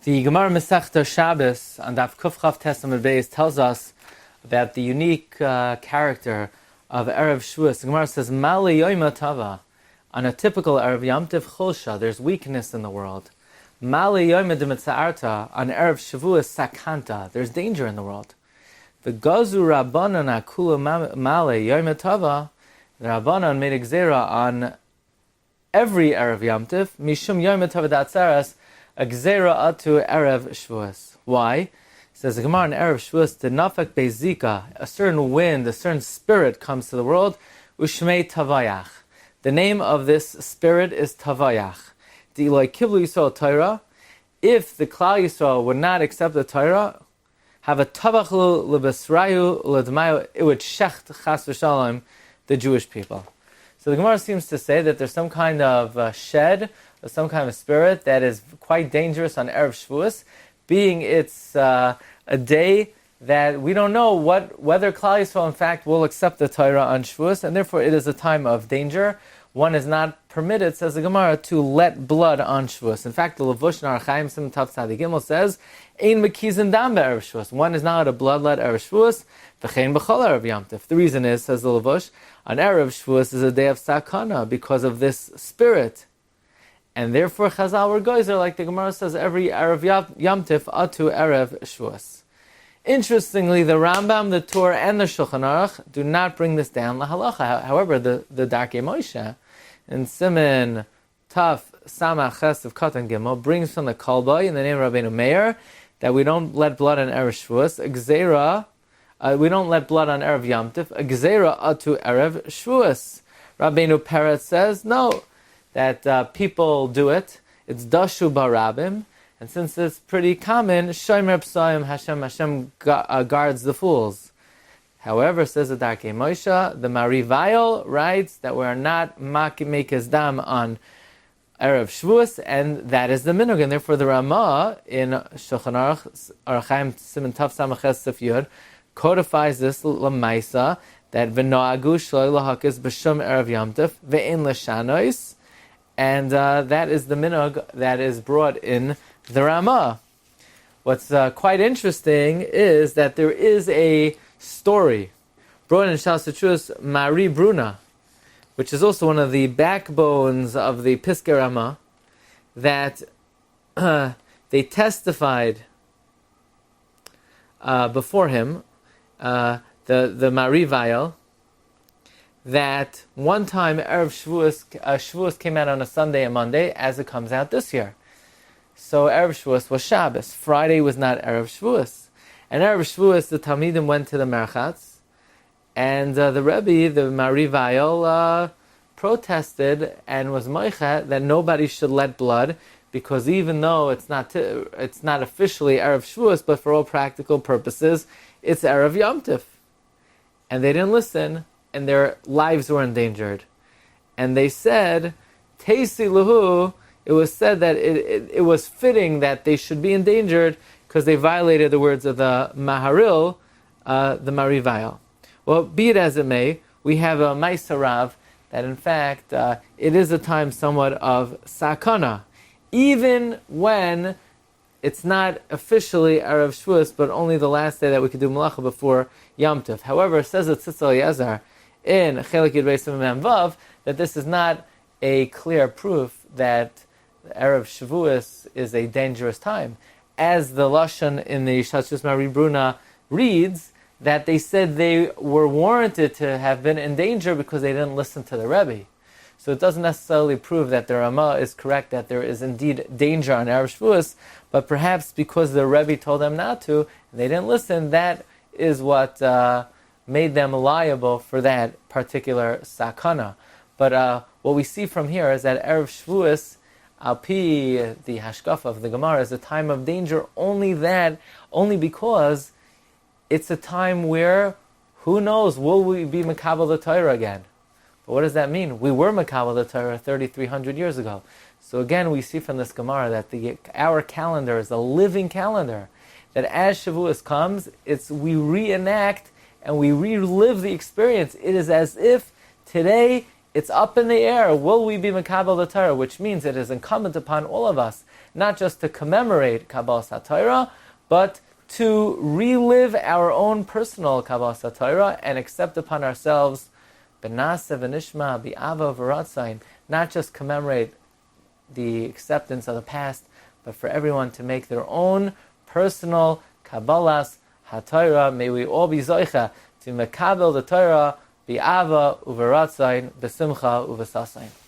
The Gemara Masechta Shabbos on Daf Kuf Chav Testament Beis tells us about the unique character of Erev Shavuos. The Gemara says, Male Yoima Tava. On a typical Erev Yom Tov Chulsha, there's weakness in the world. Male Yoima Demitzarta. On Erev Shavuos Sakanta. There's danger in the world. The Gazu Rabbanan Akula Male Yoima Tava. The Rabbanan made a gzera on every Erev Yom Tov. Mishum Yoima Tava Datzaras. A gzera atu Erev Shavuos. Why? It says the Gemara in Erev Shavuos, the nafak bezika, a certain wind, a certain spirit comes to the world, ushmei tavayach. The name of this spirit is tavayach. D'iloi kiblu Yisrael Torah, if the Klal Yisrael would not accept the Torah, have a tavachlu lebesrayu ledmayu, it would shecht chas v'shalom the Jewish people. So the Gemara seems to say that there's some kind of shed, or some kind of spirit that is quite dangerous on Erev Shavuos, being it's a day that we don't know whether Klal Yisrael in fact will accept the Torah on Shavuos, and therefore it is a time of danger. One is not permitted, says the Gemara, to let blood on Shavuos. In fact, the Levush in Archaim Sim Tav Tzadi Gimel says, Ein mekizin dam be'Erev Shavuos. One is not a bloodlet Erev Shavuos, v'chein b'chol Erev Yom Tov. The reason is, says the Levush, on Erev Shavuos is a day of sakana because of this spirit. And therefore Chazal were goyzer, like the Gemara says, every Erev Yom Tov atu Erev Shavuos. Interestingly, the Rambam, the Tur, and the Shulchan Aruch do not bring this down lahalacha. However, the Darkei Moshe in Siman Taf Samach Ches of Katan Gimel brings from the Kolbay in the name of Rabbi Meir that we don't let blood on Erev Shavuos. We don't let blood on Erev Yom Tov. A gzeira atu Erev Shavuos. Rabbeinu Peretz says no, that people do it. It's dashu barabim, and since it's pretty common, shomer p'sayim Hashem guards the fools. However, says the Darkei Moshe, the Marivayol writes that we are not makes dam on Erev Shavuos, and that is the minhag, and therefore the Ramah in Shulchan Aruch Archaim Siman Tav Samach Sif Yud codifies this lamaisa that v'noagu shloi lahakis b'shum Erev Yom Tov ve'in l'shanois, and that is the minhag that is brought in the Ramah. What's quite interesting is that there is a story brought in Shalsatru's Mari Bruna, which is also one of the backbones of the Piskei Ramah, that they testified before him, the Mari Vayel, that one time Erev Shavuos came out on a Sunday and Monday, as it comes out this year. So Erev Shavuos was Shabbos. Friday was not Erev Shavuos. And Erev Shavuos, the Talmidim went to the Merchatz, and the Rebbe, the Mari Vayel, protested and was moichet that nobody should let blood, because even though it's not officially Erev Shavuos, but for all practical purposes, it's Erev Yom Tov. And they didn't listen, and their lives were endangered. And they said, Teisi Lahu, it was said that it was fitting that they should be endangered because they violated the words of the Maharil, the Mari Vayel. Well, be it as it may, we have a Maisa Rav that in fact it is a time somewhat of sakana, even when it's not officially Erev Shavuos, but only the last day that we could do Malacha before Yom Tov. However, says the Tzitz Eliezer in Chelik Yud Beis Mem Vav that this is not a clear proof that Erev Shavuos is a dangerous time, as the Lashon in the Shalsatru's Mari Bruna reads, that they said they were warranted to have been in danger because they didn't listen to the Rebbe. So it doesn't necessarily prove that the Ramah is correct, that there is indeed danger on Erev Shavuos, but perhaps because the Rebbe told them not to, and they didn't listen, that is what made them liable for that particular sakana. But what we see from here is that Erev Shavuos, Al-Pi, the Hashkaf of the Gemara, is a time of danger only because it's a time where, who knows, will we be Makabel the Torah again? But what does that mean? We were Makabel the Torah 3,300 years ago. So again, we see from this Gemara that our calendar is a living calendar. That as Shavuos comes, we reenact and we relive the experience. It is as if today it's up in the air. Will we be Makabel the Torah? Which means it is incumbent upon all of us, not just to commemorate Kabbalas HaTorah, but to relive our own personal Kabbalas HaTorah and accept upon ourselves B'naseh v'nishma bi'ava v'ratzayin, not just commemorate the acceptance of the past, but for everyone to make their own personal Kabbalas HaTorah. May we all be zoicha to Makabel the Torah bi'ava u'v'ratzayin b'simcha u'v'sasayin.